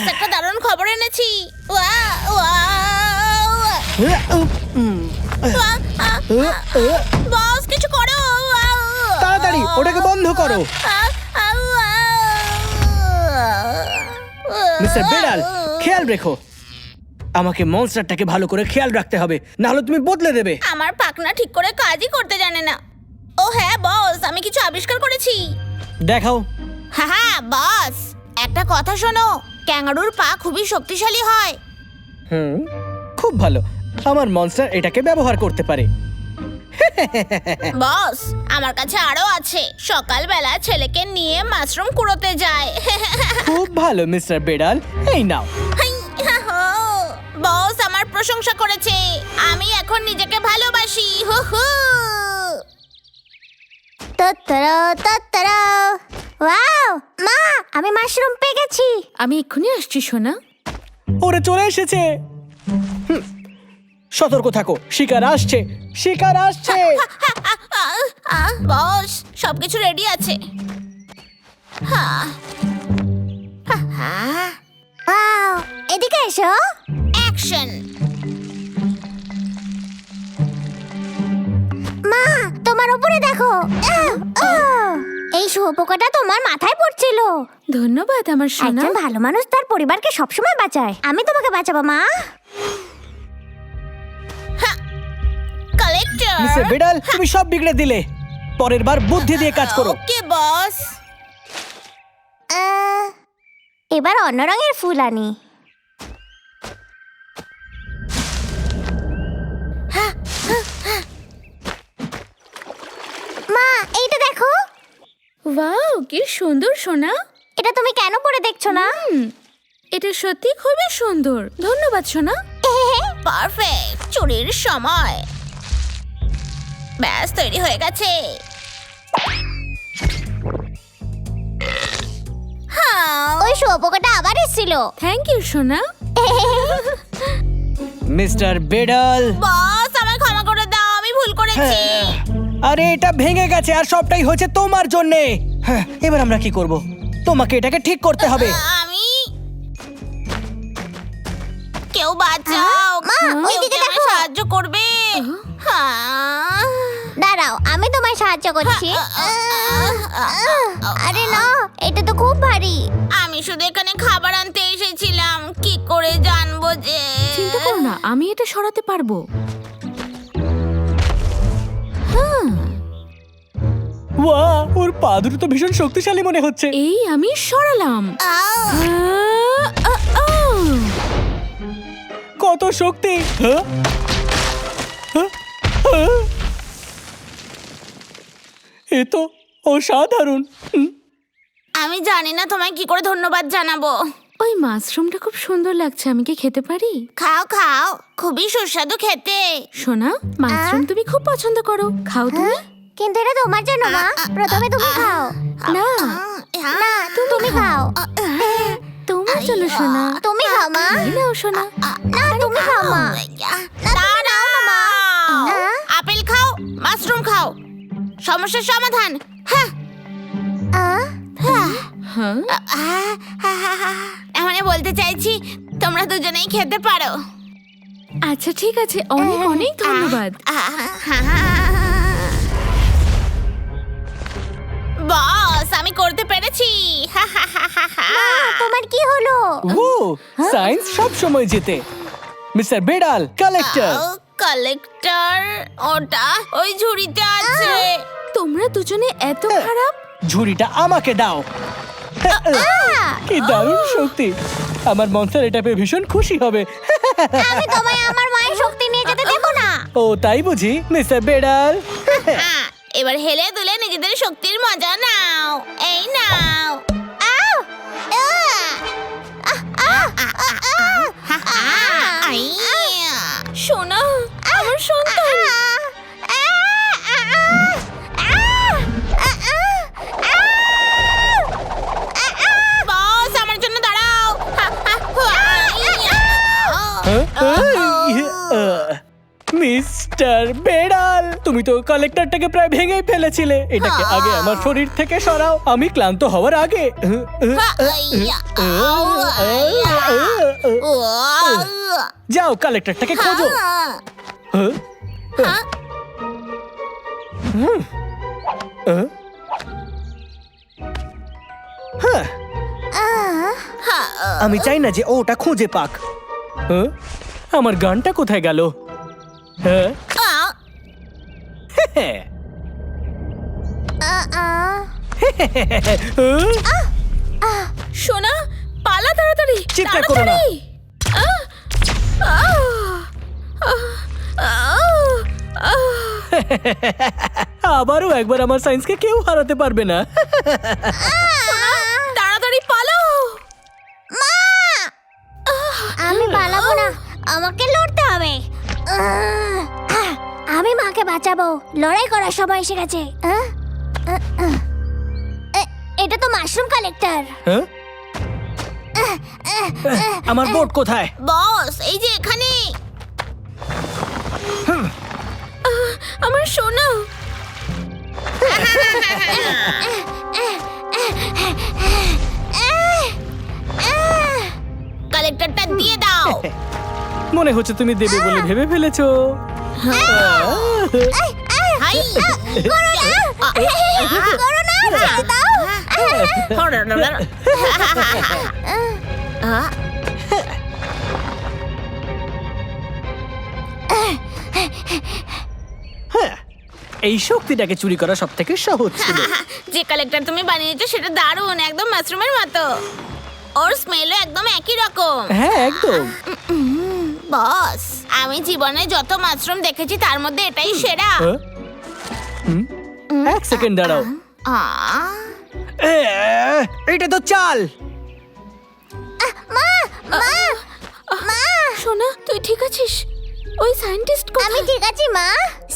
বস, একটা দারুণ খবর এনেছি। বস, কিছু করো। তাড়াতাড়ি ওটাকে বন্ধ করো। মিস্টার বেড়াল, খেয়াল রেখো। আমাকে মনস্টারটাকে ভালো করে খেয়াল রাখতে হবে, না হলে তুমি বদলে দেবে। আমার পাখনা ঠিক করে কাজই করতে জানে না। ও হ্যাঁ বস, আমি কিছু আবিষ্কার করেছি। দেখাও। হ্যাঁ বস, একটা কথা শোনো, ক্যাঙ্গারুর পা খুবই শক্তিশালী হয়। খুব ভালো, আমার মনস্টার এটাকে ব্যবহার করতে পারে। বস, আমার কাছে আরো আছে। সকালবেলা ছেলেকে নিয়ে মাশরুম কুড়োতে যায়। খুব ভালো মিস্টার বেড়াল, এই নাও। বস আমার প্রশংসা করেছে, আমি এখন নিজেকে ভালোবাসি। হু হু। ওয়াও মা, আমি মাশরুম পেয়ে গেছি। আমি এক্ষুনি আসছি সোনা। ওরে চলে এসেছে। সতর্ক থাকো, শিকার আসছে, শিকার আসছে। বস, সবকিছু রেডি আছে। ওয়াও, এদিকে এসো। অ্যাকশন। মা, তোমার উপরে দেখো। এই শুয়োপোকাটা তোমার মাথায় পড়ছিল। ধন্যবাদ আমার সোনা। একজন ভালো মানুষ তার পরিবারকে সবসময় বাঁচায়। আমি তোমাকে বাঁচাবো মা। কালেক্টর। মিস্টার বেড়াল, তুমি সব বিগড়ে দিলে। পরের বার বুদ্ধি দিয়ে কাজ করো। ওকে বস। এবার অন্য রঙের ফুল আনি। মা, এইটা দেখো। ওয়াও, কি সুন্দর সোনা। এটা তুমি কেন পরে দেখছো না? এটা সত্যি খুবই সুন্দর। ধন্যবাদ সোনা। পারফেক্ট, চুরির সময়। ব্যাস, তৈরি হয়ে গেছে। ওই শুয়োপোকাটা আবার এসেছিল। থ্যাংক ইউ সোনা। মিস্টার বেড়াল, বস, আমায় ক্ষমা করে দাও, আমি ভুল করেছি। আরে এটা ভেঙে গেছে আর সবটাই হয়েছে তোমার জন্যে। হ্যাঁ, এবার আমরা কি করব? তোমাকে এটাকে ঠিক করতে হবে। আমি কেউ বাঁচাও। মা, কেউ ওইদিকে কি আমায় দেখো। সাহায্য করবে? দাঁড়াও, আমি তোমায় সাহায্য করছি। আরে না, এটা তো খুব ভারী। আমি শুধু এখানে খাবার আনতে এসেছিলাম, কি করে জানবো যে? চিন্তা করো না, আমি এটা সরাতে পারবো। ওয়া, ওর পা দুটো তো ভীষণ শক্তিশালী মনে হচ্ছে। এই আমি সরালাম। কত শক্তি! হ্যাঁ? হ্যাঁ? হ্যাঁ? এ তো অসাধারণ। আমি জানি না তোমায় কি করে ধন্যবাদ জানাবো। ওই মাশরুমটা খুব সুন্দর লাগছে, আমি কি খেতে পারি? খাও খাও, খুবই সুস্বাদু খেতে। সোনা, মাশরুম তুমি খুব পছন্দ করো, খাও তুমি। কিন্তু এটা তোমার জন্য মা। প্রথমে তুমি খাও। না, না, তুমি খাও। তোমার জন্য সোনা। তুমি খাও মা। এই নাও সোনা। না, তুমি খাও মা। আপেল খাও, মাশরুম খাও, সমস্যার সমাধান। হ্যাঁ, হ্যাঁ, মানে বলতে চাইছি তোমরা দুজনেই খেতে পারো। আচ্ছা ঠিক আছে, অনেক অনেক ধন্যবাদ। বস, আমি করতে পেরেছি। তোমার কি হলো? ও, সায়েন্স সব সময় জেতে। মিস্টার বেড়াল, কালেক্টর। কালেক্টর, ওটা ওই ঝুড়িতে আছে। তোমরা দুজনে এত খারাপ? ঝুড়িটা আমাকে দাও। কি দারুণ শক্তি! আমার মনস্টার এটা পেয়ে ভীষণ খুশি হবে। আমি তোমায় আমার মায়ের শক্তি নিয়ে যেতে দেবো না। ও তাই বুঝি, মিস্টার বেড়াল? এবার হেলে দুলে নিজেদের শক্তির মজা নাও। এই নাও। সোনা, আমার সন্তান। বস, আমার জন্য দাঁড়াও। মিস্টার বেড়াল, তুমি তুমি তো কালেক্টরটাকে প্রায় ভেঙেই ফেলেছিলে। এটাকে আগে আমার শরীর থেকে সরাও, আমি ক্লান্ত হওয়ার আগে। যাও কালেক্টরটাকে খোঁজো। হ্যাঁ? হ্যাঁ, আমি চাই না যে ও ওটা খুঁজে পাক। হ্যাঁ? আমার গানটা কোথায় গেল? হ্যাঁ? হ্যাঁ। সোনা পালা তাড়াতাড়ি চিৎকার করো না। তাড়াতাড়ি। আহ! আহ! আহ! আহ! আবারও একবার আমার সায়েন্সকে কেউ হারাতে পারবে না। তাড়াতাড়ি পালাও। আমি পালাবো না, আমাকে লড়তে হবে। আমি মাকে বাঁচাবো, লড়াই করার সময় এসে গেছে। এটা তো মাশরুম কালেক্টর। হ্যাঁ? আমার বোট কোথায়? বস এই যে এখানে। আমার সোনা কালেক্টরটা দিয়ে দাও। মনে হচ্ছে তুমি দেবে বলে ভেবে ফেলেছো। হাই করো না, ছেড়ে দাও। হ্যাঁ, এই শক্তিটাকে চুরি করা সব থেকে সহজ ছিল। যে কালেক্টর তুমি বানিয়েছো সেটা দারুণ, একদম মাশরুমের মতো। ওর স্মেলও একদম একই রকম। হ্যাঁ একদম। বস আমি জীবনে যত মাশরুম দেখেছি তার মধ্যে এটাই সেরা। হ্যাঁ? হুম? এক সেকেন্ড দাঁড়াও। এটা তো চাল। সোনা তুই ঠিক আছিস? ওই সায়েন্টিস্ট আমি ঠিক আছি মা।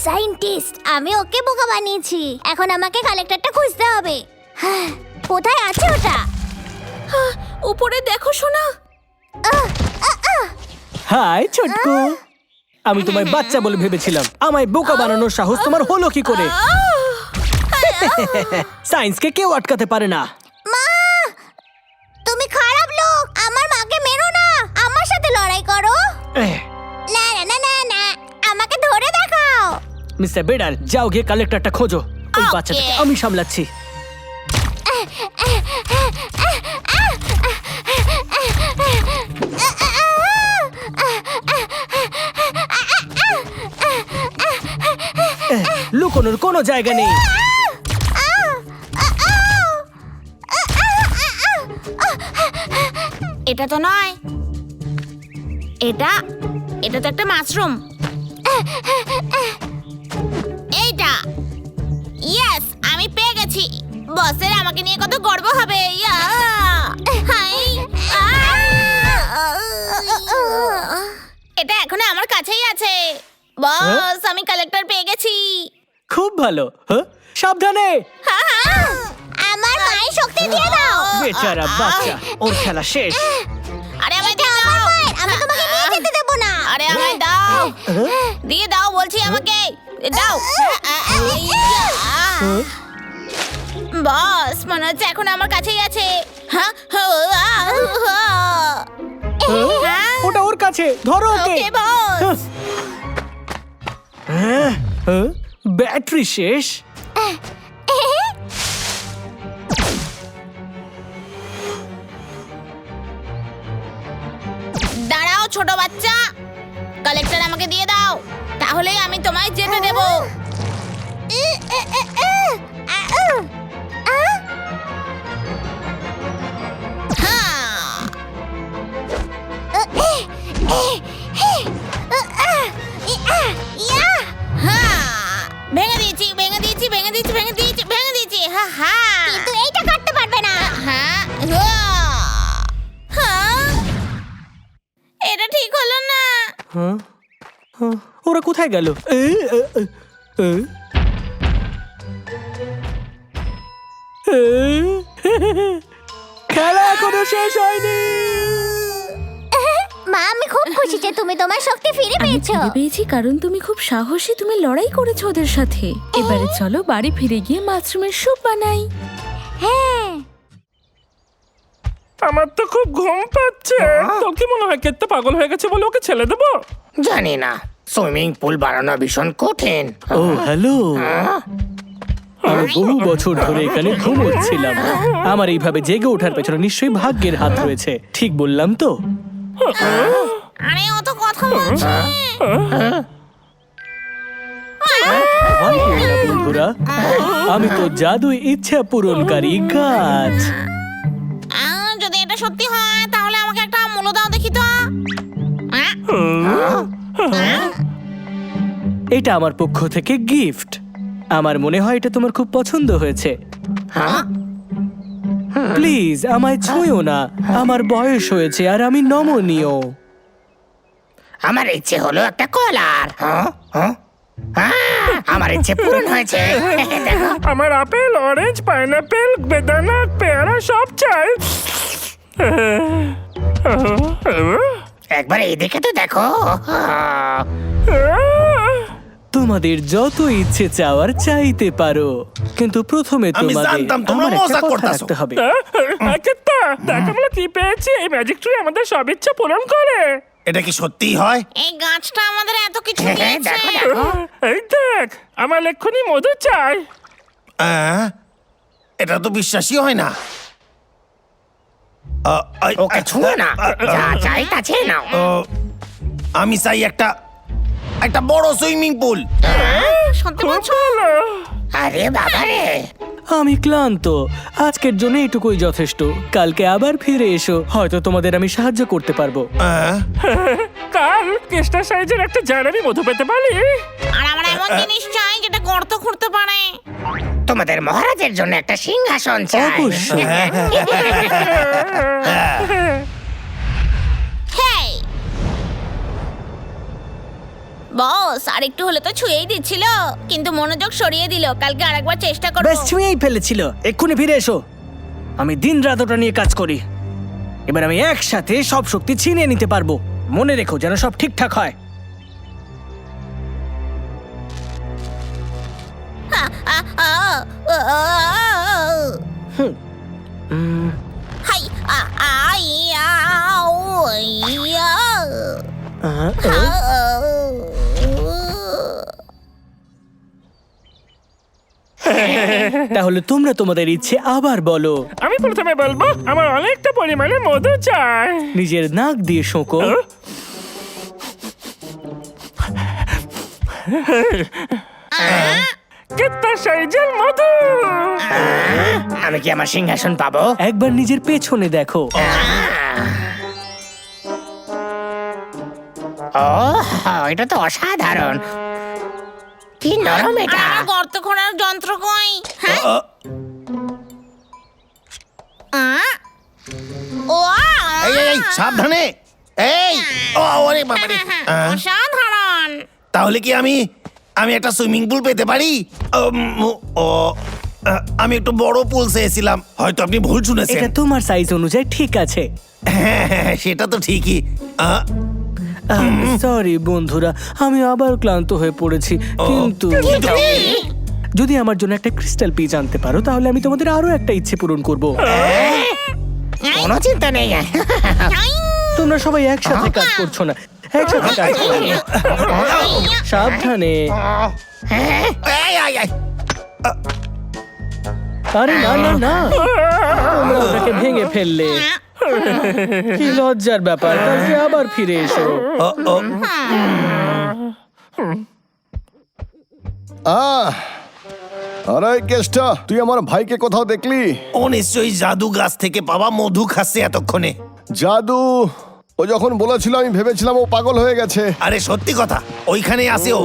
সায়েন্টিস্ট, আমি ওকে বোকা বানিয়েছি। এখন আমাকে কালেক্টরটা খুঁজতে হবে। হ্যাঁ, কোথায় আছে ওটা? উপরে দেখো সোনা। হাই ছোটকু, আমি তোমায় বাচ্চা বলে ভেবেছিলাম। আমায় বোকা বানানোর সাহস তোমার হলো কি করে? সায়েন্সকে কেউ আটকাতে পারে না। মা, তুমি খারাপ লোক। আমার মাকে মেরো না, আমার সাথে লড়াই করো। না না না না না, আমাকে ধরে দেখাও। মিস্টার বেডাল, যাও গিয়ে কালেক্টরটা খোঁজো। ওই Okay. বাচ্চাটাকে আমি সামলাচ্ছি। লুকোনোর কোনো জায়গা নেই। এটা তো নয়, এটা এটা তো একটা মাশরুম। এইটা, ইয়েস, আমি পেয়ে গেছি। বসের আমাকে নিয়ে কত গর্ব হবে। ইয়া! হাই! এটা এখনো আমার কাছেই আছে। বস আমি কালেক্টর পেয়ে গেছি। খুব ভালো। হ্যাঁ? সাবধানে। আমার মায়ের শক্তি দিয়ে দাও। বেচারা বাচ্চা, ওর খেলা শেষ। আরে আমায় দিয়ে দাও। আমি তোমাকে নিয়ে যেতে দেবো না। আরে আমায় দাও, দিয়ে দাও বলছি, আমাকে দাও। বস মনে হচ্ছে এখন আমার কাছেই আছে। হ্যাঁ? ওটা ওর কাছে, ধরো ওকে। ওকে বস। হ্যাঁ? হ্যাঁ? ব্যাটারি শেষ। দাঁড়াও ছোট বাচ্চা, কালেক্টর আমাকে দিয়ে দাও, তাহলেই আমি তোমায় যেতে দেব। ভেঙে দিয়েছি, ভেঙে দিয়েছি, ভেঙে দিয়েছি, ভেঙে দিয়েছি, ভেঙে দিয়েছি। হ্যাঁ হ্যাঁ, কিন্তু এইটা কাটতে পারবে না। হ্যাঁ হ্যাঁ, এটা ঠিক হলো না। হ্যাঁ? হ্যাঁ? ওরা কোথায় গেল? খেলা এখনো শেষ হয়নি। মা আমি খুব খুশি যে তুমি তোমার শক্তি ফিরে আমি পেয়েছো। ফিরে পেয়েছি কারণ তুমি খুব সাহসী, তুমি লড়াই করেছো ওদের সাথে। এবারে চলো বাড়ি ফিরে গিয়ে মাশরুমের স্যুপ বানাই। হ্যাঁ আমার তো খুব ঘুম পাচ্ছে। তোর কি মনে হয় কেটে পাগল হয়ে গেছে বলে ওকে ছেড়ে দেবো? জানি না, সুইমিং পুল বানানো ভীষণ কঠিন। ও হ্যালো, আমি বহু বছর ধরে এখানে ঘুমোচ্ছিলাম। আমার এইভাবে জেগে ওঠার পেছনে নিশ্চয়ই ভাগ্যের হাত রয়েছে। ঠিক বললাম তো? আরে ও তো কথা বলছে। ভয় পেও না বন্ধুরা, আমি তো জাদু ইচ্ছা পূরণকারী গাছ। যদি এটা সত্যি হয় তাহলে আমাকে একটা মূল্য দাও দেখি তো। এটা আমার পক্ষ থেকে গিফট। আমার মনে হয় এটা তোমার খুব পছন্দ হয়েছে। প্লিজ আমায় ছুঁয়ো না, আমার বয়স হয়েছে আর আমি নমনীয়। আমার ইচ্ছে হলো একটা কলার। আমার ইচ্ছে পূরণ হয়েছে। দেখো, আমার আপেল, অরেঞ্জ, পাইনাপেল, বেদানা, পেয়ারা সব চাই। একবার এইদিকে তো দেখো। তোমাদের যত ইচ্ছে চাওয়ার চাইতে পারো, কিন্তু প্রথমে আমি তোমাদের জানতাম তোমরা আমার একটা মজা কথা করতাছো। রাখতে হবে। কেটে দেখ আমরা কি পেয়েছি। এই ম্যাজিক ট্রি আমাদের সব ইচ্ছা পূরণ করে। এটা কি সত্যিই হয়? এই গাছটা আমাদের এত কিছু দেখো দিয়েছে। দেখো, এই দেখ, আমার এক্ষুনি মধু চাই। এটা তো বিশ্বাসই হয় না। ওকে ছুঁয়ো না, যা চাই তা চেয়ে নাও। আমি চাই একটা একটা বড় সুইমিং পুল। সত্যি খুব বলছো? ভালো। আরে বাবা রে, আমি ক্লান্ত, আজকের জন্য এটুকুই যথেষ্ট। কালকে আবার ফিরে এসো, হয়তো তোমাদের আমি সাহায্য করতে পারবো। কাল কেষ্টা সাইজের একটা জারাবি মধু পেতে পারি। আর আমার এমন জিনিস চাই যেটা গর্ত খুঁড়তে পারে। তোমাদের মহারাজের জন্য একটা সিংহাসন চাই। অবশ্যই। হেই বস, আর একটু হলে তো ছুঁয়েই দিচ্ছিল, কিন্তু মনোযোগ সরিয়ে দিল। কালকে আরেকবার চেষ্টা করব। বেশ, ছুঁয়েই ফেলেছিল। এক্ষুনি ফিরে এসো। আমি দিন রাত ওটা নিয়ে কাজ করি। এবার আমি একসাথে সব শক্তি ছিনিয়ে নিতে পারবো। মনে রেখো যেন সব ঠিকঠাক হয়। হাই তাহলে তোমরা তোমাদের ইচ্ছে আবার বলো। আমি প্রথমে বলবো আমার অনেকটা পরিমাণে মধু চাই। নিজের নাক দিয়ে শোঁকো। কেটে সাইজের মধু। আমি কি আমার সিংহাসন পাবো? একবার নিজের পেছনে দেখো। ও, এটা তো অসাধারণ। কি নরম এটা। আমার গর্ত খোঁড়ার যন্ত্র কই? হ্যাঁ? ও এই সাবধানে। এই ওরে বাবা রে। অসাধারণ। তাহলে কি আমি একটা সুইমিং পুল পেতে পারি? আমি একটু বড় পুল চেয়েছিলাম। হয়তো আপনি ভুল শুনেছেন। এটা তোমার সাইজ অনুযায়ী ঠিক আছে। হ্যাঁ, সেটা তো ঠিকই। সরি বন্ধুরা, আমি আবার ক্লান্ত হয়ে পড়েছি। কিন্তু যদি আমার জন্য একটা ক্রিস্টাল পিচ আনতে পারো তাহলে আমি তোমাদের আরো একটা ইচ্ছে পূরণ করব। কোনো চিন্তা নেই। তোমরা সবাই একসাথে কাজ করছো না, একসাথে কাজ করো। সাবধানে। এই, আরে না না না, তোমরা ওটাকে ভেঙে ফেললে। কি লজ্জার ব্যাপার। কালকে আবার ফিরে এসো। আরে কেষ্টা, তুই আমার ভাইকে কোথাও দেখলি? ও নিশ্চয়ই জাদু গাছ থেকে পাওয়া মধু খাচ্ছে এতক্ষণে। জাদু? ও যখন বলেছিল আমি ভেবেছিলাম ও পাগল হয়ে গেছে। আরে সত্যি কথা, ওইখানেই আছে ও।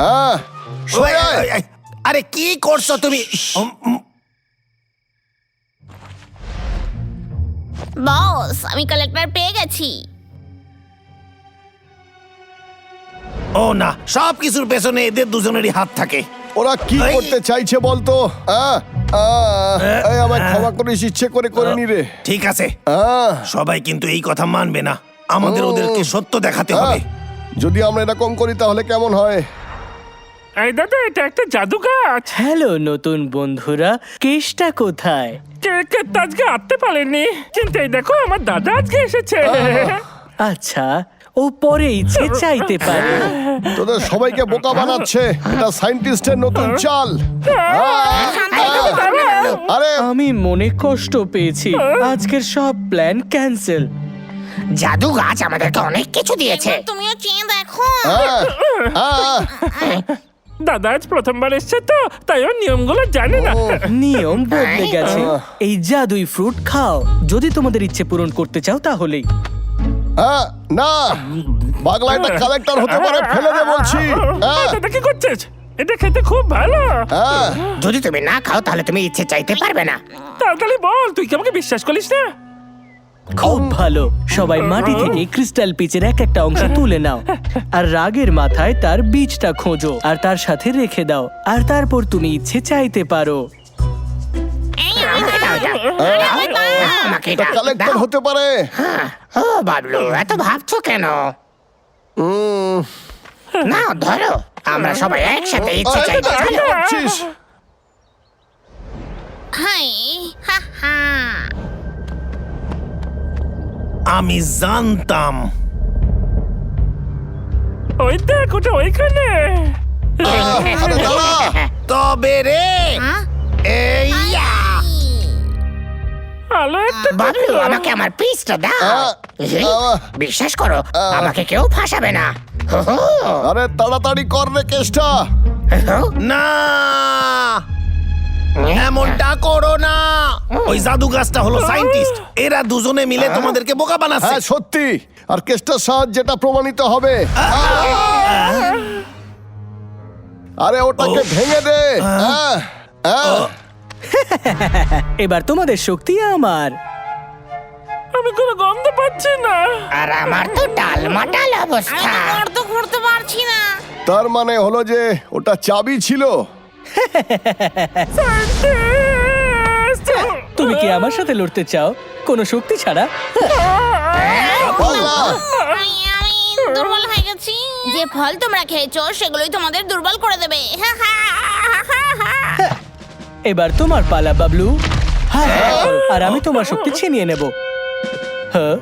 হ্যাঁ, সরে আয়। আরে কি করছো তুমি? বস, আমি কালেক্টর পেয়ে গেছি। ও না, সব কিছুর পেছনে এদের দুজনেরই হাত থাকে। ওরা কি এই। করতে চাইছে বলতো? এই আমায় ক্ষমা করিস, ইচ্ছে করে করিনি রে। ঠিক আছে, সবাই কিন্তু এই কথা মানবে না। আমাদের ওদেরকে সত্য দেখাতে হবে। যদি আমরা এরকম করি তাহলে কেমন হয়? এই দাদা, এটা একটা জাদু গাছ। হ্যালো নতুন বন্ধুরা, কেসটা কোথায়? কে তো আজকে আসতে পারেনি, কিন্তু এই দেখো আমার দাদা আজকে এসেছে। আচ্ছা, ও পরে ইচ্ছে চাইতে পারে। তোদের সবাইকে বোকা বানাচ্ছে, এটা সায়েন্টিস্টের নতুন চাল। আরে আমি মনে কষ্ট পেয়েছি, আজকের সব প্ল্যান ক্যান্সেল। জাদু গাছ আমাদেরকে অনেক কিছু দিয়েছে। এবার তুমিও চেয়ে দেখো। দাদা আজ প্রথমবার এসছে তো, তাই ও নিয়মগুলো জানে না। নিয়ম বদলে গেছে। এই জাদুই ফ্রুট খাও, যদি তোমাদের ইচ্ছে পূরণ করতে চাও তাহলেই। না, পাগলা এটা কালেক্টর হতে পারে, ফেলে দে বলছি। দাদা কি করছিস? এটা খেতে খুব ভালো। যদি তুমি না খাও তাহলে তুমি ইচ্ছে চাইতে পারবে না। তাড়াতাড়ি বল, তুই কি আমাকে বিশ্বাস করিস না? খুব ভালো। সবাই মাটি থেকে ক্রিস্টাল পিচের এক একটা অংশ তুলে নাও, আর রাগের মাথায় তার বীজটা খোঁজো আর তার সাথে রেখে দাও, আর তারপর তুমি ইচ্ছে চাইতে পারো। আমাকে এটা কালেক্টর হতে পারে। ও বাবলু, এত ভাবছো কেন? না ধরো, আমরা সবাই একসাথে ইচ্ছে চাইতে কি ভাবছিস? হাই হা হা। আমি জানতাম। ওই দেখ, ওটা ওইখানে। আরে দাঁড়া। তবে রে এইয়া ভালো একটা বাবলু, আমাকে আমার পিসটা দাও। বিশ্বাস করো, আমাকে কেউ ফাঁসাবে না। আরে তাড়াতাড়ি কর রে কেসটা। না, এমনটা করো না। ওই জাদু গাছটা হলো সায়েন্টিস্ট, এরা দুজনে মিলে তোমাদেরকে বোকা বানাচ্ছে। হ্যাঁ সত্যি, আর কেসটার সাহায্যে এটা প্রমাণিত হবে। আরে ওটাকে ভেঙে দে। এবার তোমাদের শক্তি আমার। আমি কোনো গন্ধ পাচ্ছি না। আর আমার তো টালমাটাল আমি অবস্থা। তো ঘুরতে পারছি না। তার মানে হলো যে ওটা চাবি ছিল। তুমি কি আমার সাথে লড়তে চাও কোনো শক্তি ছাড়া? পাগলা। আমি দুর্বল হয়ে গেছি। যে ফল তোমরা খেয়েছো সেগুলোই তোমাদের দুর্বল করে দেবে। এবার তোমার পালা বাবলু। হ্যাঁ, আর আমি তোমার শক্তি ছিনিয়ে নেব। হ্যাঁ,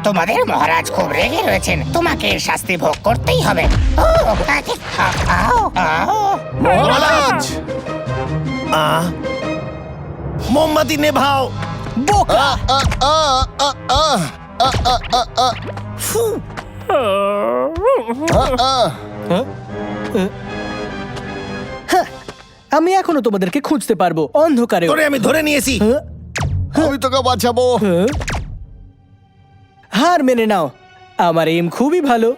তোমাদের মহারাজ খুব রেগে রয়েছেন, তোমাকে এর শাস্তি ভোগ করতেই হবে। মহারাজ, মোমবাতি নেভাও। বোকা। আমি এখনো তোমাদেরকে খুঁজতে পারবো অন্ধকারে। তোরে আমি ধরে নিয়েছি। আমি তোকে বাঁচাবো। হার মেনে নাও, আমার এম খুবই ভালো।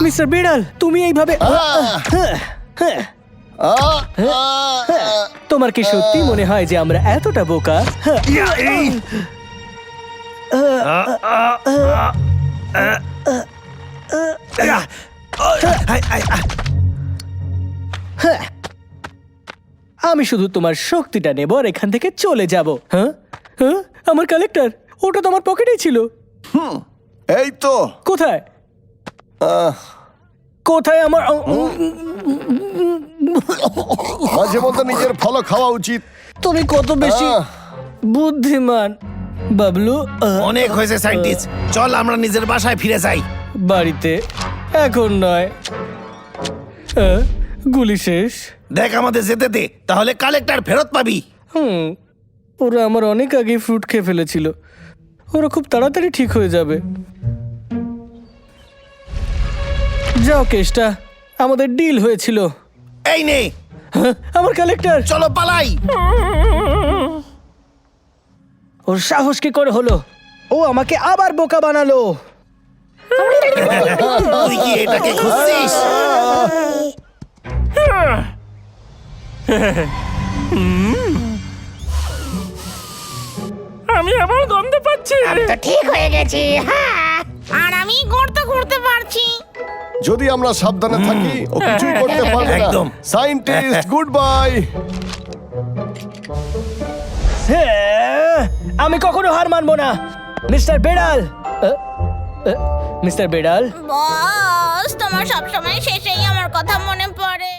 মিস্টার বিড়াল, তুমি এইভাবে তোমার কি সত্যি মনে হয় যে আমরা এতটা বোকা? আমি শুধু তোমার শক্তিটা নেব আর এখান থেকে চলে যাব। হ্যাঁ হ্যাঁ, আমার কালেক্টর, ওটা তো আমার পকেটেই ছিল। এই তো। কোথায় কোথায় আমার? মাঝে মধ্যে নিজের ফলও খাওয়া উচিত। তুমি কত বেশি বুদ্ধিমান বাবলু। অনেক হয়েছে সায়েন্টিস্ট, চল আমরা নিজের বাসায় ফিরে যাই। বাড়িতে এখন নয়, গুলি শেষ। দেখ আমাদের যেতে দে, তাহলে কালেক্টর ফেরত পাবি। ওরা আমার অনেক আগে ফ্রুট খেয়ে ফেলেছিল, ওরা খুব তাড়াতাড়ি ঠিক হয়ে যাবে। যাও কেসটা, আমাদের ডিল হয়েছিল। এই নে, আমার কালেক্টর, চলো পালাই। ওর সাহস কি করে হলো? ও আমাকে আবার বোকা বানালো। তুই কি এটাকে খুঁজছিস? আমি আবার গন্ধ পাচ্ছি। আমি তো ঠিক হয়ে গেছি। হ্যাঁ, আর আমি গর্ত ঘুরতে পারছি। যদি আমরা সাবধানে থাকি ও কিছুই করতে পারবে না। একদম। Scientist good bye. আমি কখনো হার মানবো না মিস্টার বেড়াল। মিস্টার বেড়াল, বস, তোমার সবসময় শেষেই আমার কথা মনে পড়ে।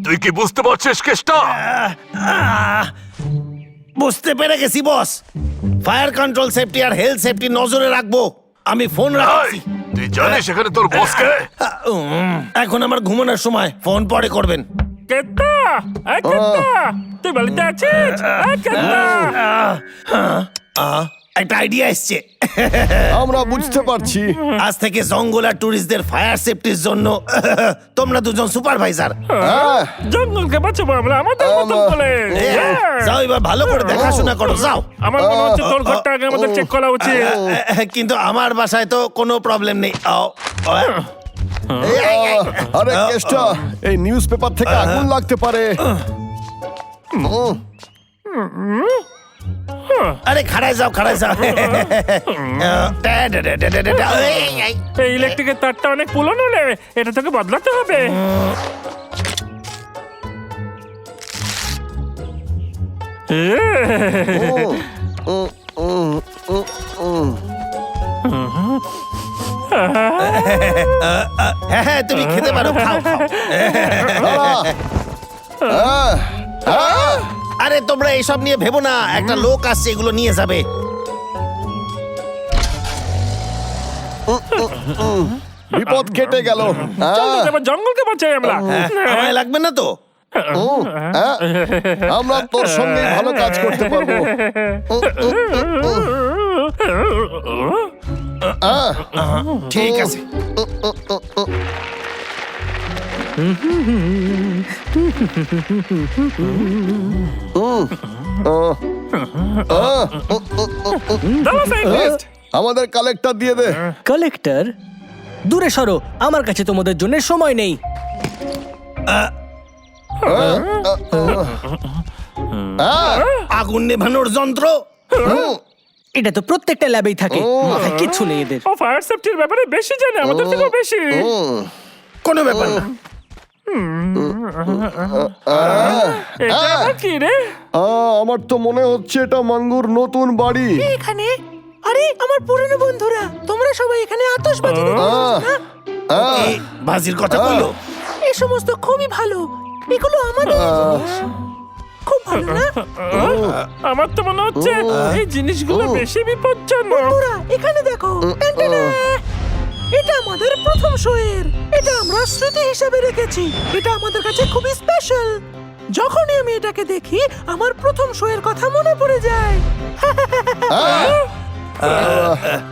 তুই কি বুঝতে পারছিস কেসটা? বুঝতে পেরে গেছি বস। ফায়ার কন্ট্রোল সেফটি আর হেলথ সেফটি নজরে রাখবো। আমি ফোন রাখছি। তুই জানিস এখানে তোর বসকে? এখন আমার ঘুমানোর সময়, ফোন পরে করবেন। কেতা, এই কেতা, তুই বাড়িতে আছিস? এই কেতা। একটা আইডিয়া এসছে। আমরা বুঝতে পারছি। আজ থেকে জঙ্গল আর টুরিস্টদের ফায়ার সেফটির জন্য তোমরা দুজন সুপারভাইজার। হ্যাঁ, জঙ্গলকে বাঁচাবো আমরা আমাদের মতন করে। যাও এবার ভালো করে দেখাশোনা করো, যাও। আমার মনে হচ্ছে তোর ঘরটা আগে আমাদের চেক করা উচিত। কিন্তু আমার বাসায় তো কোনো প্রবলেম নেই। আরে কেষ্টা, এই নিউজ পেপার থেকে আগুন লাগতে পারে। আরে খাড়ায় যাও, খাড়ায় যাও। এই ইলেকট্রিকের তারটা অনেক পুরনো রে, এটা তোকে বদলাতে হবে। হ্যাঁ, তুমি খেতে পারো, খাও খাও। আরে তোমরা এইসব নিয়ে ভেবো না, একটা লোক আসছে এগুলো নিয়ে যাবে। বিপদ কেটে গেল। চল এবার জঙ্গলকে বাঁচাই আমরা। আমায় লাগবে না তো? আমরা তোর সঙ্গে ভালো কাজ করতে পারবো। ঠিক আছে। দাঁড়া সাইন্টিস্ট। আমাদের কালেক্টর দিয়ে দে। কালেক্টর, দূরে সরো, আমার কাছে তোমাদের জন্য সময় নেই। আগুন নেভানোর যন্ত্র। এটা তো প্রত্যেকটা ল্যাবেই থাকে, মাথায় কিচ্ছু নেই এদের। ও ফায়ার সেফটির ব্যাপারে বেশি জানে আমাদের থেকেও বেশি। কোনো ব্যাপার না। এটা আবার কি রে? আমার তো মনে হচ্ছে এটা মাঙ্গুর নতুন বাড়ি। এখানে আরে আমার পুরনো বন্ধুরা, তোমরা সবাই এখানে আতশবাজি দিতে এসেছো না? এই বাজির কথা বললো। এই সমস্ত খুবই ভালো, এগুলো আমাদের জিনিস। খুব ভালো না? আমার তো মনে হচ্ছে এই জিনিসগুলো বেশি বিপজ্জনক। বন্ধুরা এখানে দেখো, ট্যান্টানা! এটা আমাদের প্রথম শোয়ের। এটা আমরা স্মৃতি হিসাবে রেখেছি। এটা আমাদের কাছে খুবই স্পেশাল। যখনই আমি এটাকে দেখি আমার প্রথম শোয়ের কথা মনে পড়ে যায়।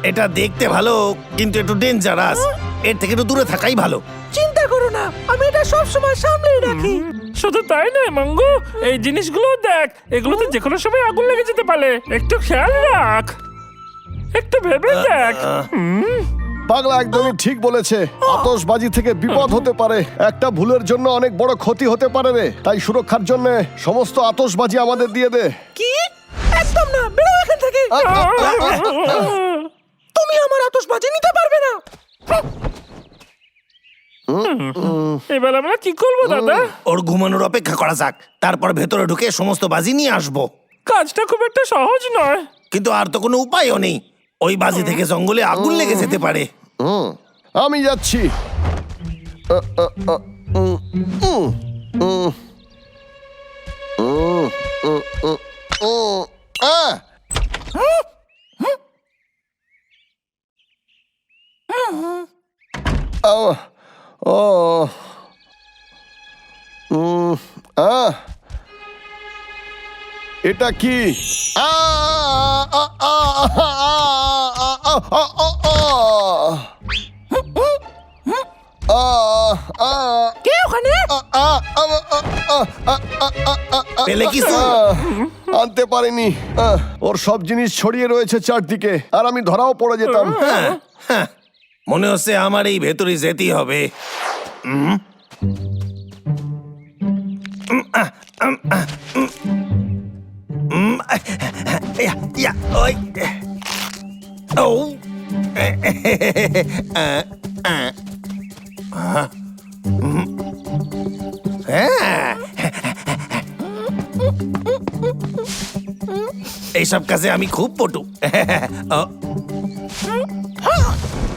এটা দেখতে ভালো কিন্তু একটু ডেঞ্জারাস। এর থেকে একটু দূরে থাকাই ভালো। চিন্তা করো না, আমি এটা সব সময় সামলে রাখি। শুধু তাই নয় মঙ্গু, এই জিনিসগুলো দেখ, এগুলোতে যে কোনো সময় আগুন লেগে যেতে পারে। একটু খেয়াল রাখ, একটু ভেবে দেখ। পাগলা একদমই ঠিক বলেছে। আতশবাজি থেকে বিপদ হতে পারে। একটা ভুলের জন্য অনেক বড় ক্ষতি হতে পারে রে। তাই সুরক্ষার জন্য সমস্ত আতশবাজি আমাদের দিয়ে দে। কি? একদম না, বেরো এখান থেকে। তুমি আমার আতশবাজি নিতে পারবে না। এবার আমরা কি করবো দাদা? ওর ঘুমানোর অপেক্ষা করা যাক, তারপর ভেতরে ঢুকে সমস্ত বাজি নিয়ে আসবো। কাজটা খুব একটা সহজ নয়। কিন্তু আর তো কোনো উপায়ও নেই। ওই বাজি থেকে জঙ্গলে আগুন লেগে যেতে পারে। আমি যাচ্ছি। এটা কি? কে ওখানে? পেলে কিছু? আনতে পারিনি। ওর সব জিনিস ছড়িয়ে রয়েছে চারদিকে, আর আমি ধরাও পড়ে যেতাম। মনে হচ্ছে আমার এই ভেতরে যেতেই হবে। ওই ও এসব কাজে আমি খুব পটু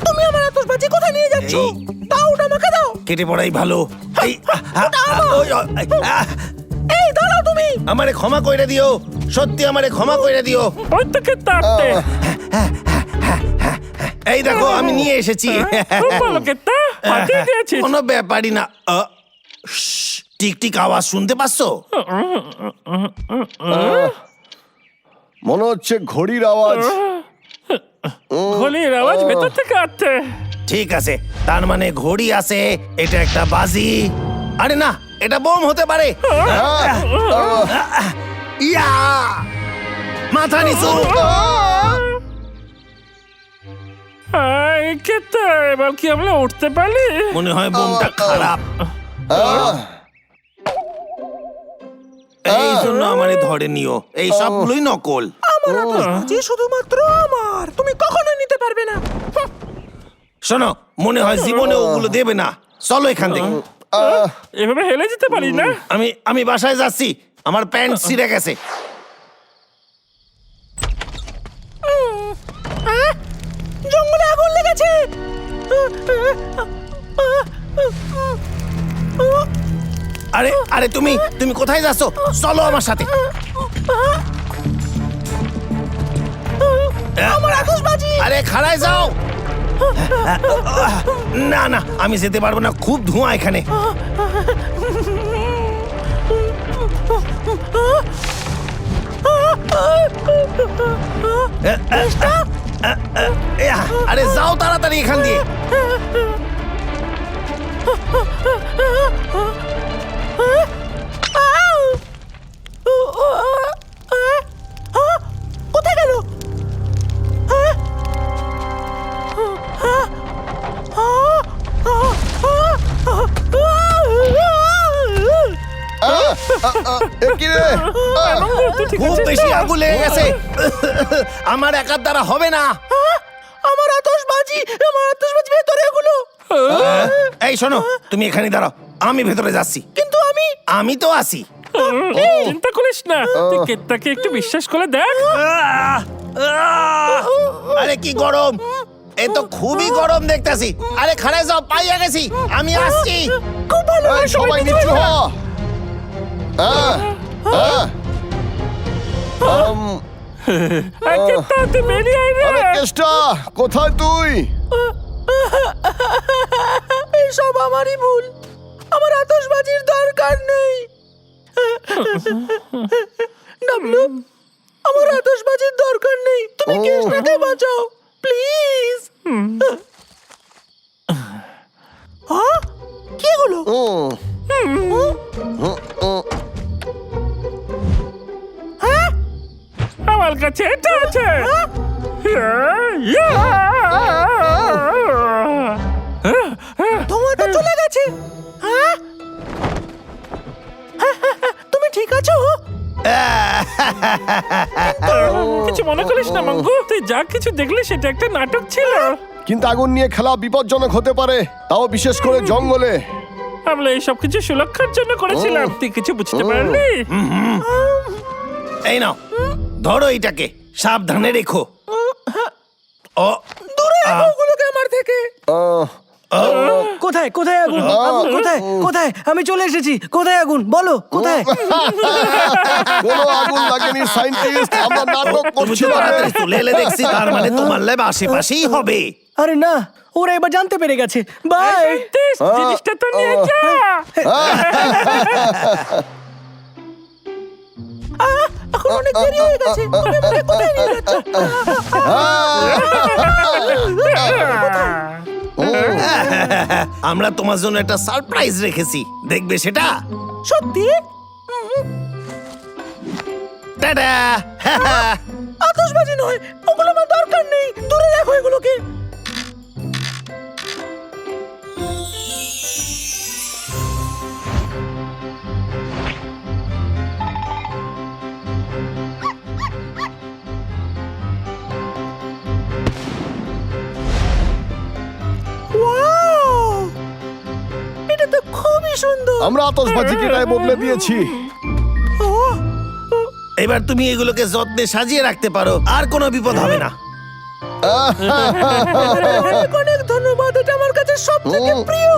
তুমি আমার আতশবাজি কোথায় নিয়ে যাচ্ছ? এই। দাও ওটা আমাকে দাও। কেটে পড়াই ভালো এই, এই দাঁড়াও তুমি। আমারে ক্ষমা কইরা দিও, সত্যি আমারে ক্ষমা কইরা দিও। ওই থেকে তাড়তে এই দেখো আমি নিয়ে এসেছি। খুব ভালো কেতা হাতিয়ে দিয়েছিস কোনো ব্যাপারই না। টিক টিক আওয়াজ শুনতে পাচ্ছো? মনে হচ্ছে ঘড়ির আওয়াজ। ঘড়ির আওয়াজ ভেতর থেকে আসছে। ঠিক আছে, তার মানে ঘড়ি আছে, এটা একটা বাজি। আরে না, এটা বোম হতে পারে। ইয়া! মাথা নিচু। এই কেতা এবার কি আমরা উঠতে পারি? মনে হয় বোমটা খারাপ, এই জন্য আমারে ধরে নিও। এই সবগুলোই নকল। আমার আতশবাজি শুধুমাত্র আমার, তুমি কখনো নিতে পারবে না। শোনো, মনে হয় জীবনে ওগুলো দেবে না। চলো এখান থেকে। এভাবে হেলে যেতে পারি না। আমি বাসায় যাচ্ছি, আমার প্যান্ট ছিঁড়ে গেছে। জঙ্গলে আগুন লেগেছে। আরে আরে তুমি কোথায় যাচ্ছ? চলো আমার সাথে। আমার আতশবাজি। আরে খাড়ায় যাও। না না, আমি যেতে পারবো না, খুব ধোঁয়া এখানে। আরে যাও তাড়াতাড়ি এখান দিয়ে। কোথায় গেল? কি রে? খুব বেশি আগুন লেগে গেছে, আমার একার দ্বারা হবে না। আমার আতশবাজি ভেতরে এগুলো। এই শোনো, তুমি এখানে দাঁড়াও, আমি ভেতরে যাচ্ছি। কিন্তু আমি তো আছি। চিন্তা করিস না, তুই কেতাকে একটু বিশ্বাস করে দেখ। আরে কি গরম, এ তো খুবই গরম দেখতেছি। আরে খাড়ায় যাও, পাইয়া গেছি, আমি আসছি। খুব ভালো। এই, সবাই নিচু হ। এই কেতা তুই বেরিয়ে আয় রে। আরে কেষ্টা, কোথায় তুই? এসব আমারই ভুল, আমার আতশবাজির দরকার নেই। ডাবলু, আমার আতশবাজির দরকার নেই, তুমি কৃষ্ণাকে বাঁচাও প্লিজ। কি হলো? আমার কাছে এটা আছে। তোমার তো চলে গেছে। তুমি ঠিক আছো? কিছু মনে করিস না মঙ্গু, তুই যা কিছু দেখলি সেটা একটা নাটক ছিল। কিন্তু আগুন নিয়ে খেলা বিপজ্জনক হতে পারে, তাও বিশেষ করে জঙ্গলে। আমরা এই সব কিছু সুরক্ষার জন্য করেছিলাম, তুই কিছু বুঝতে পারলি? এই নাও, ধরো এটাকে, সাবধানে রেখো। ও দূরে রাখো ওগুলোকে আমার থেকে। কোথায় কোথায় আগুন? আগুন কোথায় কোথায়? আমি চলে এসেছি। কোথায় আগুন? বলো কোথায়? কোনো আগুন লাগেনি সায়েন্টিস্ট, আমরা নাটক তুমি তো করছিলাম। তাড়াতাড়ি চলে এলে দেখছি, তার মানে তোমার ল্যাব আশেপাশেই হবে। আরে না, ওরা এবার জানতে পেরে গেছে। বাই। জিনিসটা তো নিয়ে যা। এখন অনেক দেরি হয়ে গেছে, তুমি আমাকে কোথায় নিয়ে যাচ্ছ? আমরা তোমার জন্য একটা সারপ্রাইজ রেখেছি, দেখবে সেটা? সত্যি? টাটা। আতশবাজি নয়, ওগুলো আমার দরকার নেই, দূরে রাখো এগুলোকে। এটা তো খুবই সুন্দর। আমরা আতশবাজি কেটায় বদলে দিয়েছি। এবার তুমি এগুলোকে যত্নে সাজিয়ে রাখতে পারো, আর কোনো বিপদ হবে না। অনেক অনেক ধন্যবাদ, এটা আমার কাছে সব থেকে প্রিয়।